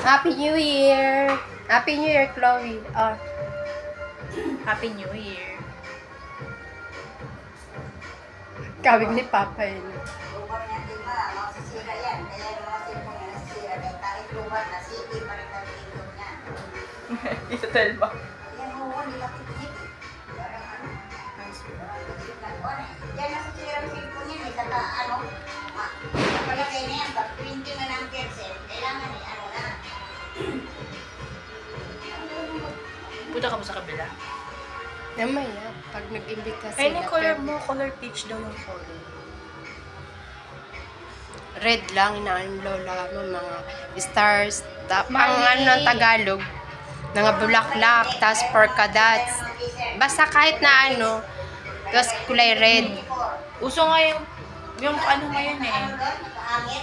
Happy New Year! Happy New Year, Chloe. Oh. Happy New Year. Kawig ni Papa yun. Lubar niya din ba, masisira yan. Kaya yung mga cellphone niya nasisira. Dahil kahit lubar na, sige pa rin ang pindot niya. Isa talba. Yan mo, hindi ka pipilit. Parang ano. Yan nasisira ang cellphone niya. May kata, ano, napalagay na yan. Pag 20 na ng percent, kailangan eh, ano na. Punta ka ba sa kabila? Namaya, pag nag-imbita Ay, sila. yung color pwede. mo, color peach daw yung color. Red lang na ang lola mo, mga stars. Ang Mali. ano ng Tagalog, mga bulaklak, tas polka dots. Basta kahit na ano, tas kulay red. Uso nga yung ano ngayon eh. Ano doon, nakahangin.